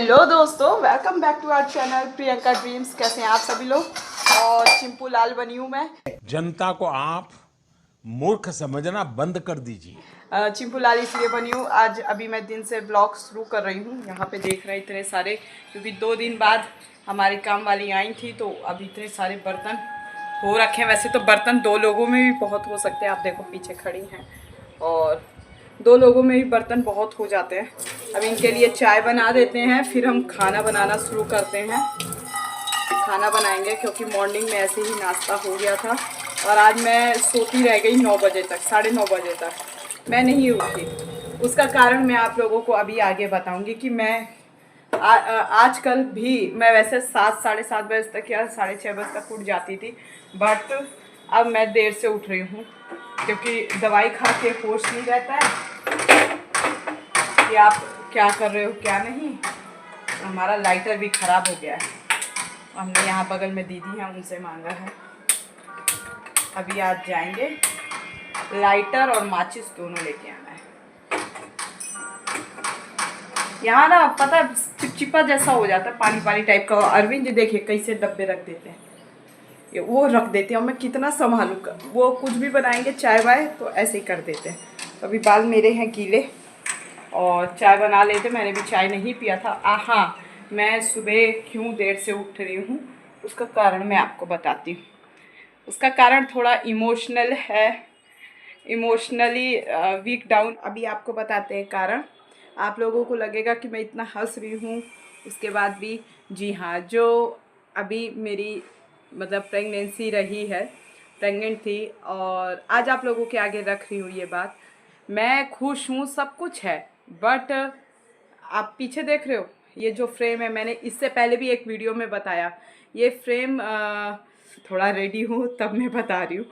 Hello दोस्तों, welcome back to our channel Priyanka dreams. कैसे हैं आप सभी लोग। और चिंपू लाल बनी हूँ मैं। जनता को आप मूर्ख समझना बंद कर दीजिए। चिंपू लाल इसलिए बनी हूँ, आज अभी मैं दिन से ब्लॉग शुरू कर रही हूँ। यहाँ पे देख रहे हैं इतने सारे, क्योंकि 2 दिन बाद हमारी काम वाली आई थी, तो अभी इतने सारे बर्तन हो रखे हैं। वैसे तो बर्तन 2 लोगों में भी बहुत हो सकते हैं। आप देखो पीछे खड़ी हैं, और 2 लोगों में भी बर्तन बहुत हो जाते हैं। अब इनके लिए चाय बना देते हैं, फिर हम खाना बनाना शुरू करते हैं। खाना बनाएंगे क्योंकि मॉर्निंग में ऐसे ही नाश्ता हो गया था, और आज मैं सोती रह गई 9 बजे तक, 9:30 बजे तक मैं नहीं उठी। उसका कारण मैं आप लोगों को अभी आगे बताऊंगी कि मैं आजकल भी, मैं वैसे 7 साढ़े 7 बजे तक या 6:30 बजे तक उठ जाती थी, बट अब मैं देर से उठ रही हूँ क्योंकि दवाई खा के होश नहीं रहता है कि आप क्या कर रहे हो क्या नहीं। हमारा लाइटर भी ख़राब हो गया है, हमने यहाँ बगल में दीदी हैं उनसे मांगा है। अभी आज जाएंगे, लाइटर और माचिस दोनों लेके आना है। यहाँ ना पता चिपचिपा जैसा हो जाता है, पानी पानी टाइप का। अरविंद जी देखिए कैसे डब्बे रख देते हैं, ये वो रख देते हैं, और मैं कितना संभालूँ। वो कुछ भी बनाएंगे चाय वाय तो ऐसे ही कर देते हैं। तो अभी बाल मेरे हैं गीले, और चाय बना लेते। मैंने भी चाय नहीं पिया था। हाँ, मैं सुबह क्यों देर से उठ रही हूँ उसका कारण मैं आपको बताती हूँ। उसका कारण थोड़ा इमोशनल है, इमोशनली वीक डाउन। अभी आपको बताते हैं कारण। आप लोगों को लगेगा कि मैं इतना हंस रही हूँ, उसके बाद भी जी हाँ, जो अभी मेरी मतलब प्रेगनेंसी रही है, प्रेग्नेंट थी, और आज आप लोगों के आगे रख रही हूँ ये बात। मैं खुश हूँ, सब कुछ है, बट आप पीछे देख रहे हो ये जो फ्रेम है, मैंने इससे पहले भी एक वीडियो में बताया, ये फ्रेम थोड़ा रेडी हूँ तब मैं बता रही हूँ।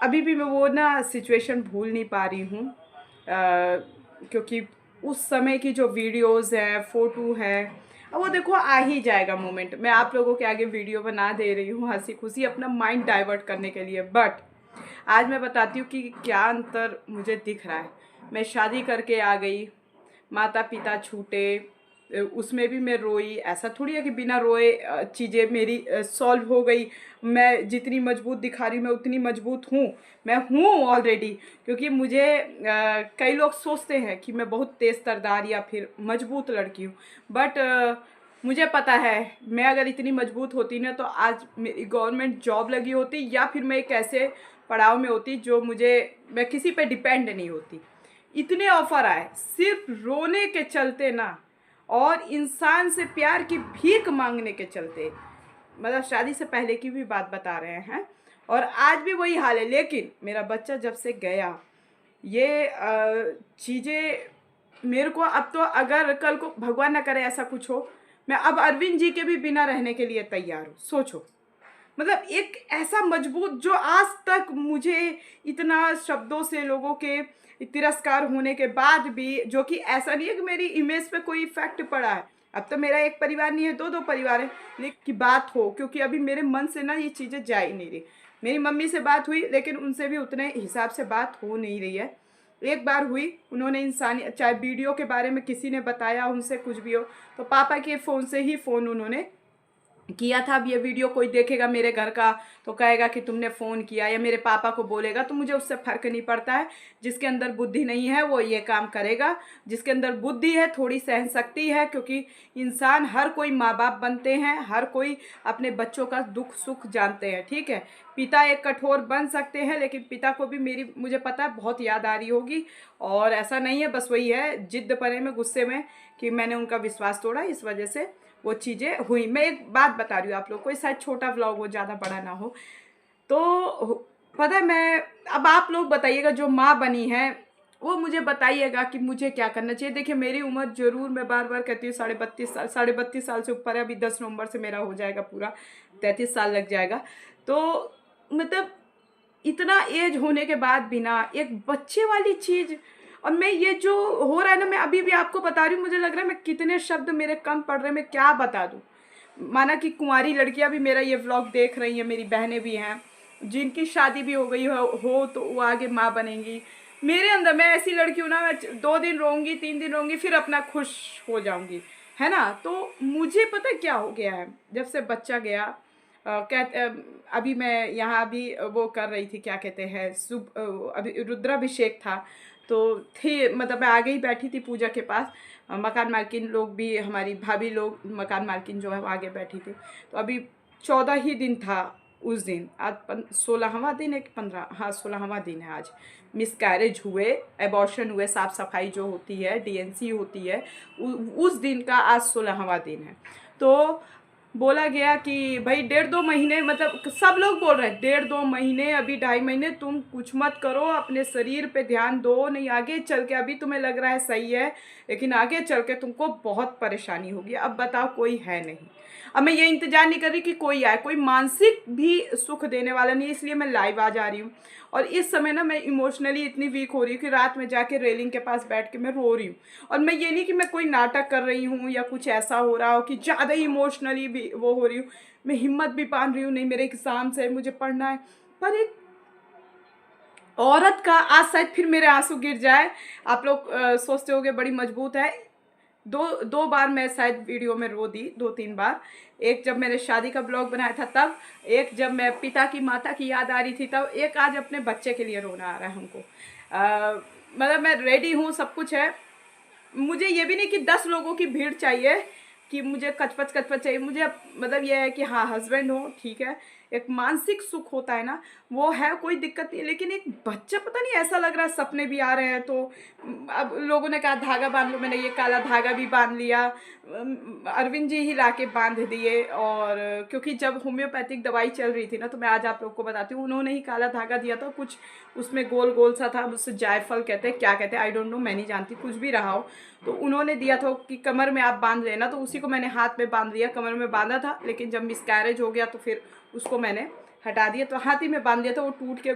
अभी भी मैं वो ना सिचुएशन भूल नहीं पा रही हूँ, क्योंकि उस समय की जो वीडियोस हैं, फ़ोटो है, अब वो देखो आ ही जाएगा मोमेंट। मैं आप लोगों के आगे वीडियो बना दे रही हूँ हंसी खुशी, अपना माइंड डाइवर्ट करने के लिए, बट आज मैं बताती हूँ कि क्या अंतर मुझे दिख रहा है। मैं शादी करके आ गई, माता पिता छूटे, उसमें भी मैं रोई। ऐसा थोड़ी है कि बिना रोए चीज़ें मेरी सॉल्व हो गई। मैं जितनी मजबूत दिखा रही हूँ मैं उतनी मजबूत हूँ, मैं हूँ ऑलरेडी। क्योंकि मुझे कई लोग सोचते हैं कि मैं बहुत तेज़ तर्रार या फिर मजबूत लड़की हूँ, बट मुझे पता है मैं अगर इतनी मजबूत होती ना तो आज मेरी गवर्नमेंट जॉब लगी होती, या फिर मैं एक ऐसे पड़ाव में होती जो मैं किसी पे डिपेंड नहीं होती। इतने ऑफ़र आए सिर्फ रोने के चलते ना, और इंसान से प्यार की भीख मांगने के चलते। मतलब शादी से पहले की भी बात बता रहे हैं, और आज भी वही हाल है। लेकिन मेरा बच्चा जब से गया, ये चीज़ें मेरे को अब तो, अगर कल को भगवान ना करे ऐसा कुछ हो, मैं अब अरविंद जी के भी बिना रहने के लिए तैयार हूँ। सोचो, मतलब एक ऐसा मजबूत जो आज तक मुझे इतना शब्दों से लोगों के तिरस्कार होने के बाद भी, जो कि ऐसा नहीं है कि मेरी इमेज पे कोई इफेक्ट पड़ा है। अब तो मेरा एक परिवार नहीं है, 2 परिवार है, लेकिन की बात हो, क्योंकि अभी मेरे मन से ना ये चीज़ें जा ही नहीं रही। मेरी मम्मी से बात हुई, लेकिन उनसे भी उतने हिसाब से बात हो नहीं रही है। एक बार हुई, उन्होंने इंसानी, चाहे वीडियो के बारे में किसी ने बताया उनसे कुछ भी हो, तो पापा के फ़ोन से ही फ़ोन उन्होंने किया था। अब ये वीडियो कोई देखेगा मेरे घर का तो कहेगा कि तुमने फ़ोन किया, या मेरे पापा को बोलेगा, तो मुझे उससे फ़र्क नहीं पड़ता है। जिसके अंदर बुद्धि नहीं है वो ये काम करेगा, जिसके अंदर बुद्धि है, थोड़ी सहन शक्ति है, क्योंकि इंसान हर कोई माँ बाप बनते हैं, हर कोई अपने बच्चों का दुख सुख जानते हैं, ठीक है। पिता एक कठोर बन सकते हैं, लेकिन पिता को भी मेरी, मुझे पता है, बहुत याद आ रही होगी। और ऐसा नहीं है, बस वही है जिद्द पने में, गुस्से में, कि मैंने उनका विश्वास तोड़ा, इस वजह से वो चीज़ें हुई। मैं एक बात बता रही हूँ आप लोग को, शायद छोटा व्लॉग हो, ज़्यादा बड़ा ना हो। तो पता है, मैं, अब आप लोग बताइएगा जो माँ बनी है, वो मुझे बताइएगा कि मुझे क्या करना चाहिए। देखिए मेरी उम्र ज़रूर, मैं बार बार कहती हूँ, 32 साल से ऊपर है। अभी 10 नवंबर से मेरा हो जाएगा पूरा, 33 साल लग जाएगा। तो मतलब इतना एज होने के बाद भी ना एक बच्चे वाली चीज़, और मैं ये जो हो रहा है ना, मैं अभी भी आपको बता रही हूँ, मुझे लग रहा है मैं कितने शब्द मेरे कम पड़ रहे हैं, मैं क्या बता दूँ। माना कि कुंवारी लड़कियां भी मेरा ये व्लॉग देख रही हैं, मेरी बहनें भी हैं, जिनकी शादी भी हो गई हो तो वो आगे माँ बनेंगी। मेरे अंदर, मैं ऐसी लड़की हूँ ना, मैं 2 दिन रोऊंगी, 3 दिन रोऊंगी, फिर अपना खुश हो जाऊंगी, है ना। तो मुझे पता है क्या हो गया है, जब से बच्चा गया कहते अभी मैं यहाँ अभी वो कर रही थी, क्या कहते हैं, अभी रुद्राभिषेक था, तो थे मतलब मैं आगे ही बैठी थी पूजा के पास। मकान मालकिन लोग भी, हमारी भाभी लोग, मकान मालकिन जो है वो आगे बैठी थी। तो अभी 14 ही दिन था उस दिन, आज 16वां दिन है कि 15, हाँ 16वां दिन है आज। मिसकैरेज हुए, एबॉर्शन हुए, साफ़ सफाई जो होती है, डीएनसी होती है, उस दिन का आज 16वां दिन है। तो बोला गया कि भाई 1.5-2 महीने, मतलब सब लोग बोल रहे हैं 1.5-2 महीने, अभी 2.5 महीने तुम कुछ मत करो, अपने शरीर पे ध्यान दो, नहीं आगे चल के, अभी तुम्हें लग रहा है सही है लेकिन आगे चल के तुमको बहुत परेशानी होगी। अब बताओ कोई है नहीं। अब मैं ये इंतज़ार नहीं कर रही कि कोई आए, कोई मानसिक भी सुख देने वाला नहीं है, इसलिए मैं लाइव आ जा रही हूँ। और इस समय ना मैं इमोशनली इतनी वीक हो रही हूँ कि रात में जाके रेलिंग के पास बैठ के मैं रो रही हूँ। और मैं ये नहीं कि मैं कोई नाटक कर रही हूँ या कुछ ऐसा हो रहा हो कि ज़्यादा इमोशनली भी वो हो रही हूँ। मैं हिम्मत भी बांध रही हूँ, नहीं मेरे एग्ज़ाम्स है, मुझे पढ़ना है, पर एक औरत का आज शायद फिर मेरे आंसू गिर जाए। आप लोग सोचते होगे बड़ी मजबूत है। दो बार मैं शायद वीडियो में रो दी, 2-3 बार। एक जब मैंने शादी का ब्लॉग बनाया था तब, एक जब मैं पिता की माता की याद आ रही थी तब, एक आज अपने बच्चे के लिए रोना आ रहा है हमको। मतलब मैं रेडी हूँ, सब कुछ है। मुझे ये भी नहीं कि 10 लोगों की भीड़ चाहिए कि मुझे कचपच कचपच चाहिए। मुझे मतलब ये है कि हाँ हस्बैंड हो, ठीक है, एक मानसिक सुख होता है ना, वो है, कोई दिक्कत नहीं। लेकिन एक बच्चा, पता नहीं ऐसा लग रहा है, सपने भी आ रहे हैं। तो अब लोगों ने कहा धागा बांध लो, मैंने ये काला धागा भी बांध लिया। अरविंद जी ही ला के बांध दिए। और क्योंकि जब होम्योपैथिक दवाई चल रही थी ना, तो मैं आज आप लोग को बताती हूँ, उन्होंने ही काला धागा दिया था, कुछ उसमें गोल गोल सा था, उससे जायफल कहते हैं, क्या कहते हैं आई डोंट नो, मैं नहीं जानती, कुछ भी रहा हो। तो उन्होंने दिया था कि कमर में आप बांध लेना, तो उसी को मैंने हाथ में बांध लिया, कमर में बांधा था। लेकिन जब मिसकैरेज हो गया तो फिर उसको मैंने हटा दिया, तो हाथ ही में बांध दिया था। वो टूट के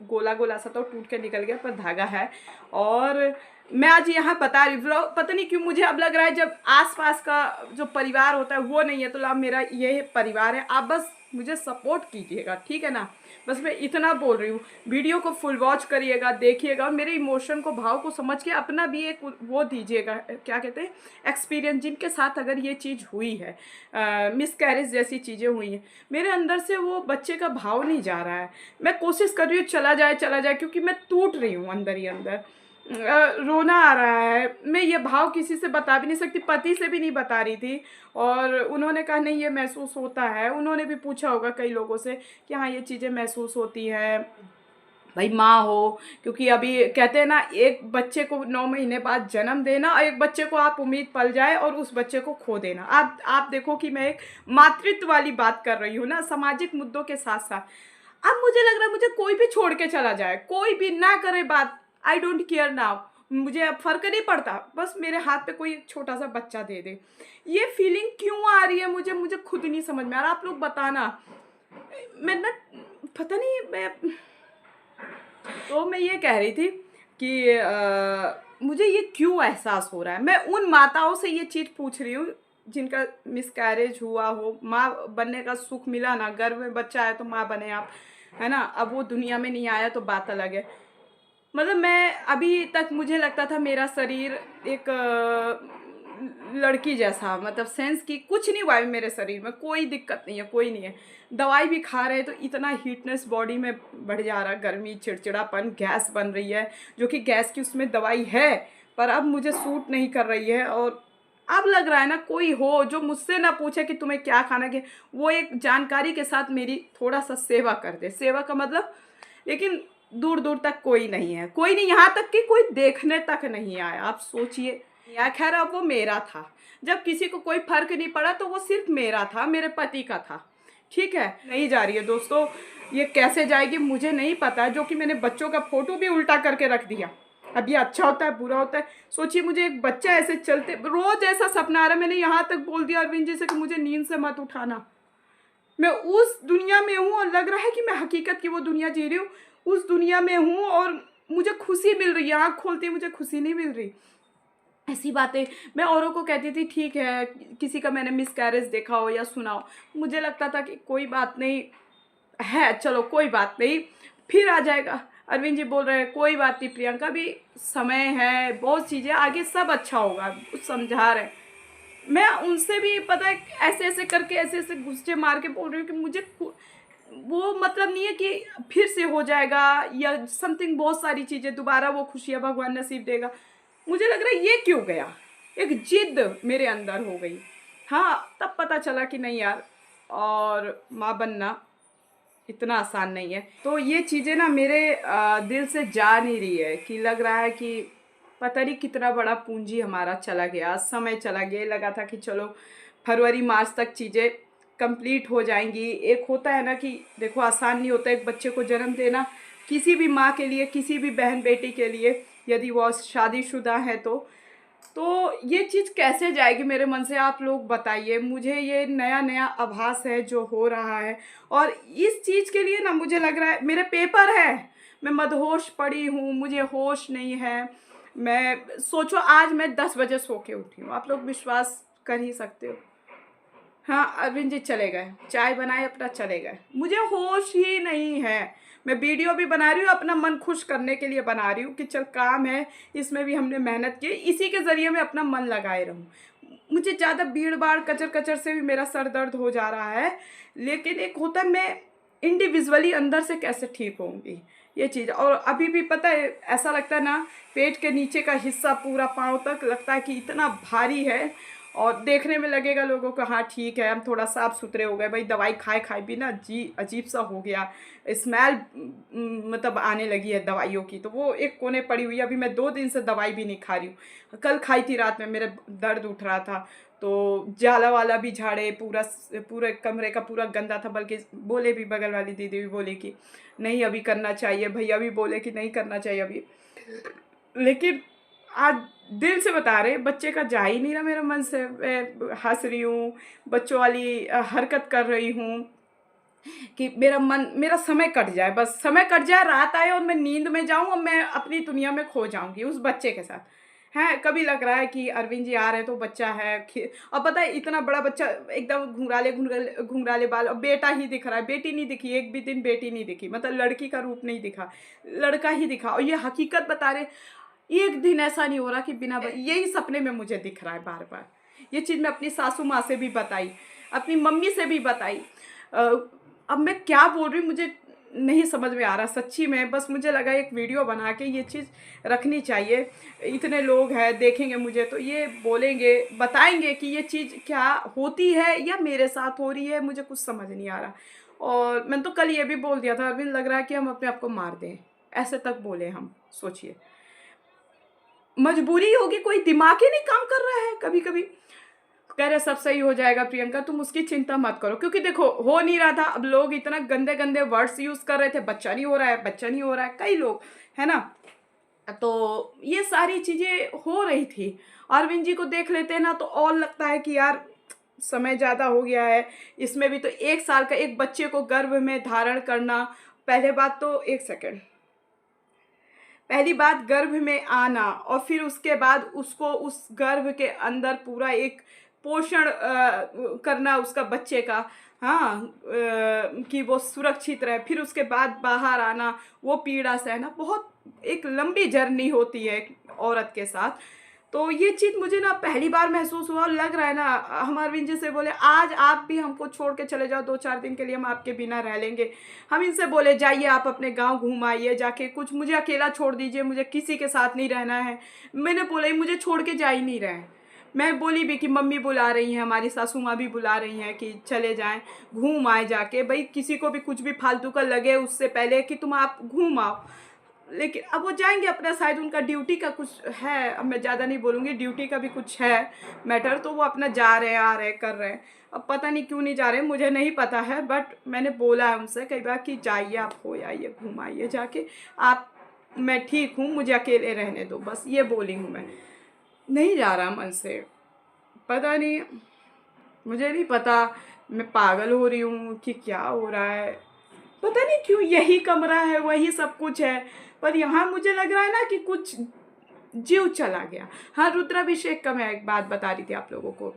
गोला गोला सा था, वो टूट के निकल गया, पर धागा है। और मैं आज यहाँ बता रही हूँ, पता नहीं क्यों मुझे अब लग रहा है जब आसपास का जो परिवार होता है वो नहीं है, तो अब मेरा ये परिवार है। आप बस मुझे सपोर्ट कीजिएगा, ठीक है ना। बस मैं इतना बोल रही हूँ। वीडियो को फुल वॉच करिएगा, देखिएगा, और मेरे इमोशन को, भाव को समझ के अपना भी एक वो दीजिएगा, क्या कहते हैं, एक्सपीरियंस, जिनके साथ अगर ये चीज़ हुई है, मिसकैरेज जैसी चीज़ें हुई हैं। मेरे अंदर से वो बच्चे का भाव नहीं जा रहा है। मैं कोशिश कर रही हूँ चला जाए, क्योंकि मैं टूट रही हूँ अंदर ही अंदर। रोना आ रहा है। मैं ये भाव किसी से बता भी नहीं सकती, पति से भी नहीं बता रही थी। और उन्होंने कहा नहीं ये महसूस होता है। उन्होंने भी पूछा होगा कई लोगों से कि हाँ ये चीज़ें महसूस होती हैं, भाई माँ हो, क्योंकि अभी कहते हैं ना, एक बच्चे को 9 महीने बाद जन्म देना, और एक बच्चे को आप उम्मीद पल जाए और उस बच्चे को खो देना। आप देखो कि मैं एक मातृत्व वाली बात कर रही हूँ ना, सामाजिक मुद्दों के साथ साथ। अब मुझे लग रहा है मुझे कोई भी छोड़ के चला जाए, कोई भी ना करे बात, आई डोंट केयर नाउ, मुझे अब फर्क नहीं पड़ता, बस मेरे हाथ पे कोई एक छोटा सा बच्चा दे दे। ये फीलिंग क्यों आ रही है मुझे खुद नहीं समझ में आ रहा। आप लोग बताना। मैं ना, पता नहीं, मैं ये कह रही थी कि मुझे ये क्यों एहसास हो रहा है। मैं उन माताओं से ये चीज़ पूछ रही हूँ जिनका मिसकैरेज हुआ हो, माँ बनने का सुख मिला ना, गर्भ में बच्चा है तो माँ बने आप, है ना। अब वो दुनिया में नहीं आया तो बात अलग है। मतलब मैं अभी तक, मुझे लगता था मेरा शरीर एक लड़की जैसा, मतलब सेंस की कुछ नहीं हुआ है मेरे शरीर में, कोई दिक्कत नहीं है, कोई नहीं है। दवाई भी खा रहे हैं तो इतना हीटनेस बॉडी में बढ़ जा रहा है, गर्मी, चिड़चिड़ापन, गैस बन रही है, जो कि गैस की उसमें दवाई है, पर अब मुझे सूट नहीं कर रही है। और अब लग रहा है ना कोई हो जो मुझसे ना पूछे कि तुम्हें क्या खाना है, वो एक जानकारी के साथ मेरी थोड़ा सा सेवा कर दे। सेवा का मतलब, लेकिन दूर दूर तक कोई नहीं है, कोई नहीं, यहाँ तक कि कोई देखने तक नहीं आया। आप सोचिए। या खैर अब वो मेरा था, जब किसी को कोई फर्क नहीं पड़ा तो वो सिर्फ मेरा था, मेरे पति का था, ठीक है। नहीं जा रही है दोस्तों, ये कैसे जाएगी मुझे नहीं पता। जो कि मैंने बच्चों का फोटो भी उल्टा करके रख दिया। अब ये अच्छा होता है बुरा होता है, सोचिए। मुझे एक बच्चा ऐसे चलते, रोज ऐसा सपना आ रहा है। मैंने यहाँ तक बोल दिया अरविंद जी से कि मुझे नींद से मत उठाना। मैं उस दुनिया में हूँ और लग रहा है कि मैं हकीकत की वो दुनिया जी रही हूँ, उस दुनिया में हूँ और मुझे खुशी मिल रही है। आँख खोलती मुझे खुशी नहीं मिल रही। ऐसी बातें मैं औरों को कहती थी, ठीक है किसी का मैंने मिसकैरेज देखा हो या सुना हो, मुझे लगता था कि कोई बात नहीं है, चलो कोई बात नहीं, फिर आ जाएगा। अरविंद जी बोल रहे हैं कोई बात नहीं प्रियंका, भी समय है, बहुत चीज़ें आगे, सब अच्छा होगा, कुछ समझा रहे हैं। मैं उनसे भी पता है ऐसे ऐसे करके ऐसे ऐसे घुस्से मार के बोल रही हूँ कि मुझे वो मतलब नहीं है कि फिर से हो जाएगा या समथिंग, बहुत सारी चीज़ें दोबारा वो खुशियाँ भगवान नसीब देगा। मुझे लग रहा है ये क्यों गया, एक जिद मेरे अंदर हो गई। हाँ, तब पता चला कि नहीं यार, और माँ बनना इतना आसान नहीं है। तो ये चीज़ें ना मेरे दिल से जा नहीं रही है, कि लग रहा है कि पता नहीं कितना बड़ा पूंजी हमारा चला गया, समय चला गया। लगा था कि चलो फरवरी मार्च तक चीज़ें कंप्लीट हो जाएंगी। एक होता है ना कि देखो आसान नहीं होता एक बच्चे को जन्म देना, किसी भी माँ के लिए, किसी भी बहन बेटी के लिए, यदि वो शादीशुदा है तो ये चीज़ कैसे जाएगी मेरे मन से, आप लोग बताइए मुझे। ये नया नया आभास है जो हो रहा है, और इस चीज़ के लिए ना मुझे लग रहा है मेरे पेपर है, मैं मदहोश पड़ी हूँ, मुझे होश नहीं है। मैं सोचो आज मैं 10 बजे सो के उठी हूँ, आप लोग विश्वास कर ही सकते हो। हाँ, अरविंद जी चले गए, चाय बनाए अपना चले गए, मुझे होश ही नहीं है। मैं वीडियो भी बना रही हूँ, अपना मन खुश करने के लिए बना रही हूँ कि चल काम है, इसमें भी हमने मेहनत की, इसी के ज़रिए मैं अपना मन लगाए रहूँ। मुझे ज़्यादा भीड़ भाड़ कचर कचर से भी मेरा सर दर्द हो जा रहा है, लेकिन एक होता है मैं इंडिविजुअली अंदर से कैसे ठीक होंगी ये चीज़। और अभी भी पता है ऐसा लगता है ना, पेट के नीचे का हिस्सा पूरा पाँव तक लगता है कि इतना भारी है, और देखने में लगेगा लोगों को हाँ ठीक है हम थोड़ा साफ सुथरे हो गए। भाई दवाई खाए खाए भी ना जी अजीब सा हो गया, स्मेल मतलब आने लगी है दवाइयों की, तो वो एक कोने पड़ी हुई है। अभी मैं 2 दिन से दवाई भी नहीं खा रही हूँ, कल खाई थी रात में, मेरे दर्द उठ रहा था तो जाला वाला भी झाड़े, पूरे कमरे का पूरा गंदा था। बल्कि बोले भी, बगल वाली दीदी भी बोले कि नहीं अभी करना चाहिए, भैया भी बोले कि नहीं करना चाहिए अभी। लेकिन आज दिल से बता रहे, बच्चे का जा ही नहीं रहा मेरा मन से। मैं हंस रही हूँ, बच्चों वाली हरकत कर रही हूँ कि मेरा समय कट जाए, बस समय कट जाए, रात आए और मैं नींद में जाऊँ और मैं अपनी दुनिया में खो जाऊंगी उस बच्चे के साथ। है कभी लग रहा है कि अरविंद जी आ रहे हैं तो बच्चा है, और पता है इतना बड़ा बच्चा, एकदम घुंघराले घुंघराले घुंघराले बाल, और बेटा ही दिख रहा है, बेटी नहीं दिखी, एक भी दिन बेटी नहीं दिखी, मतलब लड़की का रूप नहीं दिखा, लड़का ही दिखा। और ये हकीकत बता रहे, एक दिन ऐसा नहीं हो रहा कि बिना यही सपने में मुझे दिख रहा है बार बार। ये चीज़ मैं अपनी सासू माँ से भी बताई, अपनी मम्मी से भी बताई। अब मैं क्या बोल रही हूँ मुझे नहीं समझ में आ रहा सच्ची में, बस मुझे लगा एक वीडियो बना के ये चीज़ रखनी चाहिए। इतने लोग हैं देखेंगे मुझे तो ये बोलेंगे, बताएंगे कि ये चीज़ क्या होती है या मेरे साथ हो रही है, मुझे कुछ समझ नहीं आ रहा। और मैंने तो कल ये भी बोल दिया था, अरविंद लग रहा है कि हम अपने आप को मार दें, ऐसे तक बोले हम। सोचिए, मजबूरी होगी, कोई दिमाग ही नहीं काम कर रहा है। कभी कभी कह रहे सब सही हो जाएगा प्रियंका, तुम उसकी चिंता मत करो, क्योंकि देखो हो नहीं रहा था। अब लोग इतना गंदे गंदे वर्ड्स यूज कर रहे थे, बच्चा नहीं हो रहा है, बच्चा नहीं हो रहा है, कई लोग, है ना। तो ये सारी चीजें हो रही थी। अरविंद जी को देख लेते हैं ना तो और लगता है कि यार समय ज्यादा हो गया है। इसमें भी तो 1 साल का एक बच्चे को गर्भ में धारण करना, पहले बात तो, एक सेकेंड, पहली बात गर्भ में आना, और फिर उसके बाद उसको उस गर्भ के अंदर पूरा एक पोषण करना उसका बच्चे का, हाँ, कि वो सुरक्षित रहे, फिर उसके बाद बाहर आना, वो पीड़ा सहना, बहुत एक लंबी जर्नी होती है एक औरत के साथ। तो ये चीज़ मुझे ना पहली बार महसूस हुआ, और लग रहा है ना, हम अरविंद जी से बोले आज आप भी हमको छोड़ के चले जाओ, 2-4 दिन के लिए हम आपके बिना रह लेंगे। हम इनसे बोले जाइए आप अपने गांव घूम आइए जाके, कुछ मुझे अकेला छोड़ दीजिए, मुझे किसी के साथ नहीं रहना है। मैंने बोला मुझे छोड़ के जा ही नहीं रहे हैं। मैं बोली भी कि मम्मी बुला रही हैं, हमारी सासू माँ भी बुला रही हैं कि चले जाएं, घूम आए जाके। भाई किसी को भी कुछ भी फालतू का लगे उससे पहले कि तुम आप घूम आओ। लेकिन अब वो जाएंगे अपना, शायद उनका ड्यूटी का कुछ है, अब मैं ज़्यादा नहीं बोलूँगी, ड्यूटी का भी कुछ है मैटर, तो वो अपना जा रहे हैं, आ रहे हैं, कर रहे हैं। अब पता नहीं क्यों नहीं जा रहे हैं, मुझे नहीं पता है, बट मैंने बोला है उनसे कई बार कि जाइए आप, हो आइए, घूम आइए जाके आप, मैं ठीक हूँ, मुझे अकेले रहने दो, बस ये बोली हूँ मैं। नहीं जा रहा मन से, पता नहीं, मुझे नहीं पता मैं पागल हो रही हूँ कि क्या हो रहा है। पता नहीं क्यों यही कमरा है, वही सब कुछ है, पर यहाँ मुझे लग रहा है ना कि कुछ जीव चला गया। हाँ, रुद्राभिषेक का मैं एक बात बता रही थी आप लोगों को।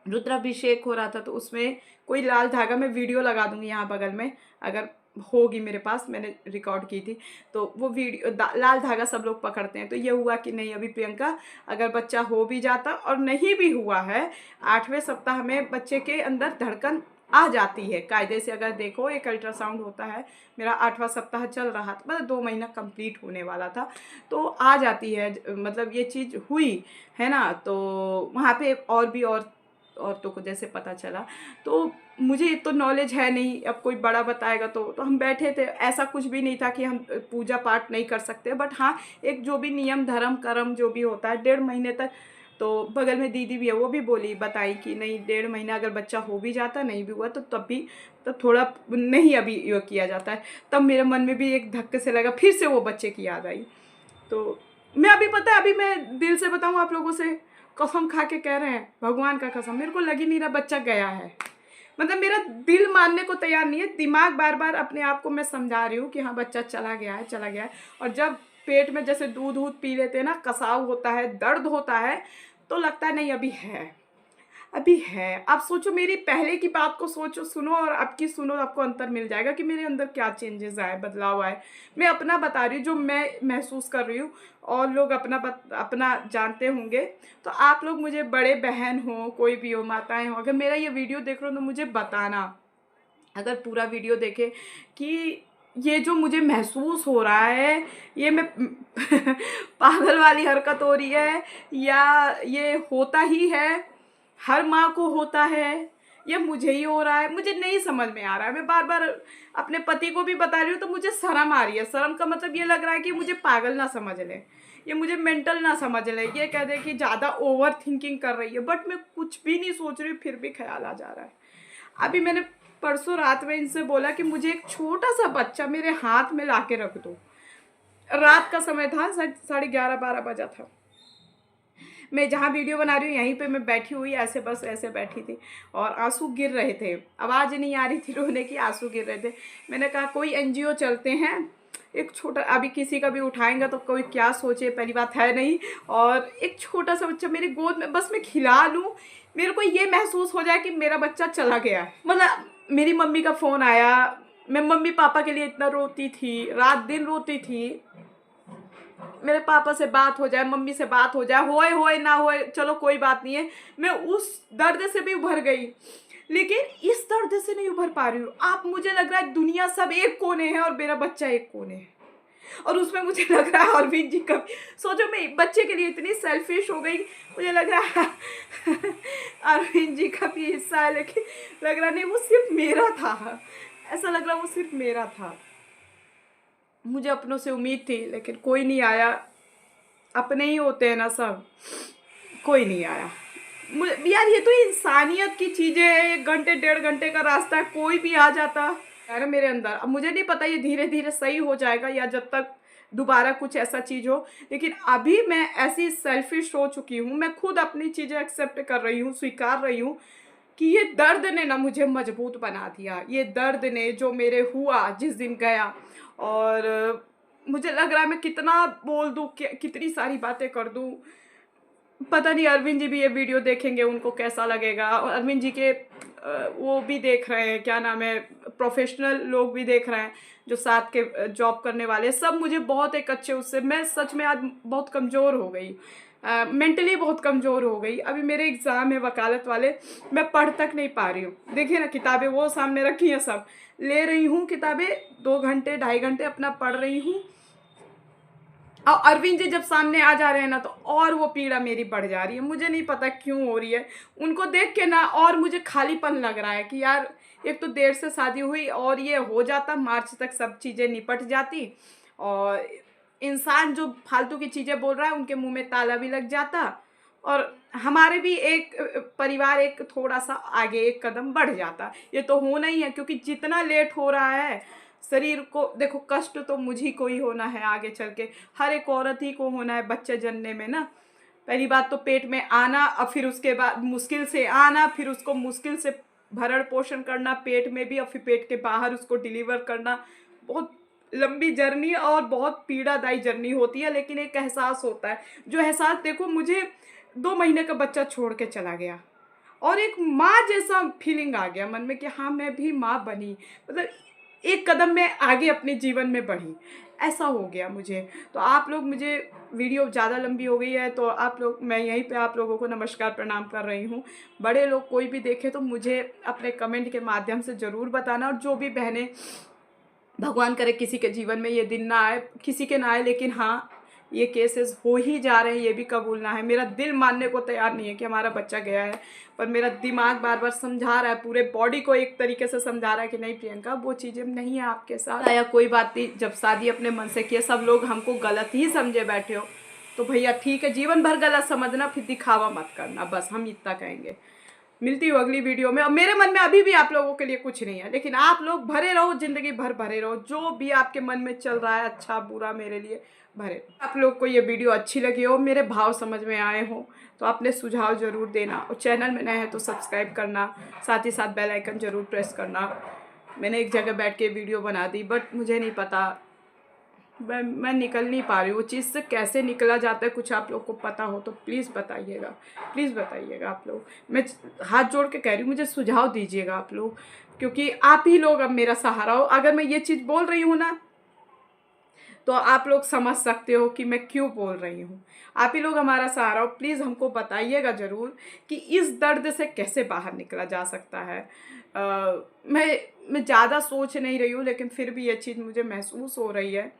रुद्राभिषेक हो रहा था तो उसमें कोई लाल धागा, मैं वीडियो लगा दूंगी यहाँ बगल में, अगर होगी मेरे पास, मैंने रिकॉर्ड की थी। तो वो वीडियो लाल धागा सब लोग पकड़ते हैं, तो ये हुआ कि नहीं अभी प्रियंका अगर बच्चा हो भी जाता और नहीं भी हुआ है, 8वें सप्ताह में बच्चे के अंदर धड़कन आ जाती है कायदे से। अगर देखो एक अल्ट्रासाउंड होता है, मेरा 8वां सप्ताह चल रहा था, मतलब 2 महीना कंप्लीट होने वाला था, तो आ जाती है, मतलब ये चीज़ हुई है ना। तो वहाँ पे और भी औरतों को जैसे पता चला, तो मुझे तो नॉलेज है नहीं, अब कोई बड़ा बताएगा तो हम बैठे थे, ऐसा कुछ भी नहीं था कि हम पूजा पाठ नहीं कर सकते, बट हाँ एक जो भी नियम धर्म कर्म जो भी होता है 1.5 महीने तक। तो बगल में दीदी भी है, वो भी बोली बताई कि नहीं 1.5 महीना अगर बच्चा हो भी जाता नहीं भी हुआ तो तब भी तब थोड़ा नहीं अभी ये किया जाता है। तब मेरे मन में भी एक धक्के से लगा, फिर से वो बच्चे की याद आई। तो मैं अभी पता है, अभी मैं दिल से बताऊँ आप लोगों से, कसम खा के कह रहे हैं, भगवान का कसम, मेरे को लग ही नहीं रहा बच्चा गया है। मतलब मेरा दिल मानने को तैयार नहीं है, दिमाग बार बार अपने आप को मैं समझा रही हूँ कि हाँ बच्चा चला गया है, चला गया है। और जब पेट में जैसे दूध पी लेते हैं ना, कसाव होता है, दर्द होता है, तो लगता है नहीं अभी है, अभी है। आप सोचो, मेरी पहले की बात को सोचो, सुनो, और अब की सुनो, आपको अंतर मिल जाएगा कि मेरे अंदर क्या चेंजेस आए, बदलाव आए। मैं अपना बता रही हूँ जो मैं महसूस कर रही हूँ, और लोग अपना जानते होंगे। तो आप लोग मुझे बड़े बहन हो, कोई भी हो, माताएं हो, अगर मेरा ये वीडियो देख रहे हो तो मुझे बताना, अगर पूरा वीडियो देखे, कि ये जो मुझे महसूस हो रहा है, ये मैं पागल वाली हरकत हो रही है, या ये होता ही है, हर माँ को होता है, या मुझे ही हो रहा है, मुझे नहीं समझ में आ रहा है। मैं बार बार अपने पति को भी बता रही हूँ तो मुझे शर्म आ रही है। शर्म का मतलब ये लग रहा है कि मुझे पागल ना समझ ले, ये मुझे मेंटल ना समझ ले, ये कह दे कि ज़्यादा ओवर थिंकिंग कर रही है, बट मैं कुछ भी नहीं सोच रही, फिर भी ख्याल आ जा रहा है। अभी मैंने परसों रात में इनसे बोला कि मुझे एक छोटा सा बच्चा मेरे हाथ में ला के रख दो। रात का समय था, 11:30-12 बजा था। मैं जहाँ वीडियो बना रही हूँ यहीं पे मैं बैठी हुई ऐसे, बस ऐसे बैठी थी, और आंसू गिर रहे थे, आवाज़ नहीं आ रही थी रोने की, आंसू गिर रहे थे। मैंने कहा कोई एनजीओ चलते हैं, एक छोटा, अभी किसी का भी उठाएंगे तो कोई क्या सोचे, पहली बात है नहीं, और एक छोटा सा बच्चा मेरी गोद में बस मैं खिला लूँ, मेरे को ये महसूस हो जाए कि मेरा बच्चा चला गया है। मतलब मेरी मम्मी का फ़ोन आया, मैं मम्मी पापा के लिए इतना रोती थी, रात दिन रोती थी, मेरे पापा से बात हो जाए, मम्मी से बात हो जाए, होए ना होए चलो कोई बात नहीं है, मैं उस दर्द से भी उभर गई, लेकिन इस दर्द से नहीं उभर पा रही हूँ। आप, मुझे लग रहा है दुनिया सब एक कोने है और मेरा बच्चा एक कोने है, और उसमें मुझे लग रहा है अरविंद जी का, सोचो मैं बच्चे के लिए इतनी सेल्फिश हो गई, मुझे लग रहा है अरविंद जी का भी हिस्सा है, लेकिन लग रहा नहीं वो सिर्फ मेरा था, ऐसा लग रहा वो सिर्फ मेरा था। मुझे अपनों से उम्मीद थी लेकिन कोई नहीं आया, अपने ही होते हैं ना सब, कोई नहीं आया। मुझे यार ये तो इंसानियत की चीज़ें हैं, 1 घंटे 1.5 घंटे का रास्ता है, कोई भी आ जाता यार मेरे अंदर। अब मुझे नहीं पता ये धीरे धीरे सही हो जाएगा या जब तक दोबारा कुछ ऐसा चीज़ हो, लेकिन अभी मैं ऐसी सेल्फिश हो चुकी हूँ, मैं खुद अपनी चीज़ें एक्सेप्ट कर रही हूँ, स्वीकार रही हूँ कि ये दर्द ने ना मुझे मजबूत बना दिया, ये दर्द ने जो मेरे हुआ जिस दिन गया। और मुझे लग रहा है मैं कितना बोल दूँ, कितनी सारी बातें कर दूँ, पता नहीं अरविंद जी भी ये वीडियो देखेंगे उनको कैसा लगेगा। और अरविंद जी के वो भी देख रहे हैं, क्या नाम है, प्रोफेशनल लोग भी देख रहे हैं, जो साथ के जॉब करने वाले, सब मुझे बहुत एक अच्छे, उससे मैं सच में आज बहुत कमज़ोर हो गई, मेंटली बहुत कमज़ोर हो गई। अभी मेरे एग्ज़ाम है वकालत वाले, मैं पढ़ तक नहीं पा रही हूँ। देखिए ना किताबें वो सामने रखी हैं, सब ले रही हूँ किताबें, 2 घंटे 2.5 घंटे अपना पढ़ रही हूँ, और अरविंद जी जब सामने आ जा रहे हैं ना तो और वो पीड़ा मेरी बढ़ जा रही है, मुझे नहीं पता क्यों हो रही है। उनको देख के ना और मुझे खालीपन लग रहा है कि यार एक तो देर से शादी हुई, और ये हो जाता मार्च तक सब चीज़ें निपट जाती, और इंसान जो फालतू की चीज़ें बोल रहा है उनके मुंह में ताला भी लग जाता, और हमारे भी एक परिवार एक थोड़ा सा आगे एक कदम बढ़ जाता। ये तो होना ही है, क्योंकि जितना लेट हो रहा है शरीर को, देखो कष्ट तो मुझे को ही होना है आगे चल के, हर एक औरत ही को होना है बच्चे जन्मने में ना। पहली बात तो पेट में आना, और फिर उसके बाद मुश्किल से आना, फिर उसको मुश्किल से भरण पोषण करना पेट में भी, और फिर पेट के बाहर उसको डिलीवर करना, बहुत लंबी जर्नी और बहुत पीड़ादायी जर्नी होती है। लेकिन एक एहसास होता है, जो एहसास, देखो मुझे 2 महीने का बच्चा छोड़ के चला गया, और एक माँ जैसा फीलिंग आ गया मन में कि हाँ मैं भी माँ बनी। मतलब एक कदम मैं आगे अपने जीवन में बढ़ी, ऐसा हो गया मुझे। तो आप लोग, मुझे वीडियो ज़्यादा लंबी हो गई है तो आप लोग, मैं यहीं पे आप लोगों को नमस्कार प्रणाम कर रही हूँ। बड़े लोग कोई भी देखे तो मुझे अपने कमेंट के माध्यम से ज़रूर बताना, और जो भी बहनें, भगवान करे किसी के जीवन में ये दिन ना आए, किसी के ना आए, लेकिन हाँ ये केसेस हो ही जा रहे हैं, ये भी कबूलना है। मेरा दिल मानने को तैयार नहीं है कि हमारा बच्चा गया है, पर मेरा दिमाग बार बार समझा रहा है, पूरे बॉडी को एक तरीके से समझा रहा है कि नहीं प्रियंका, वो चीज़ें नहीं है आपके साथ, या कोई बात नहीं। जब शादी अपने मन से किया, सब लोग हमको गलत ही समझे बैठे हो तो भैया ठीक है, जीवन भर गलत समझना, फिर दिखावा मत करना, बस हम इतना कहेंगे। मिलती हूँ अगली वीडियो में। और मेरे मन में अभी भी आप लोगों के लिए कुछ नहीं है, लेकिन आप लोग भरे रहो, ज़िंदगी भर भरे रहो, जो भी आपके मन में चल रहा है अच्छा बुरा मेरे लिए भरे रहो। आप लोग को ये वीडियो अच्छी लगी हो, मेरे भाव समझ में आए हो तो अपने सुझाव ज़रूर देना, और चैनल में नए हैं तो सब्सक्राइब करना, साथ ही साथ बेल आइकन ज़रूर प्रेस करना। मैंने एक जगह बैठ के वीडियो बना दी, बट मुझे नहीं पता, मैं निकल नहीं पा रही हूँ। वो चीज़ से कैसे निकला जाता है, कुछ आप लोग को पता हो तो प्लीज़ बताइएगा, प्लीज़ बताइएगा आप लोग। मैं हाथ जोड़ के कह रही हूँ, मुझे सुझाव दीजिएगा आप लोग, क्योंकि आप ही लोग अब मेरा सहारा हो। अगर मैं ये चीज़ बोल रही हूँ ना तो आप लोग समझ सकते हो कि मैं क्यों बोल रही हूँ। आप ही लोग हमारा सहारा हो, प्लीज़ हमको बताइएगा ज़रूर कि इस दर्द से कैसे बाहर निकला जा सकता है। मैं ज़्यादा सोच नहीं रही हूँ, लेकिन फिर भी ये चीज़ मुझे महसूस हो रही है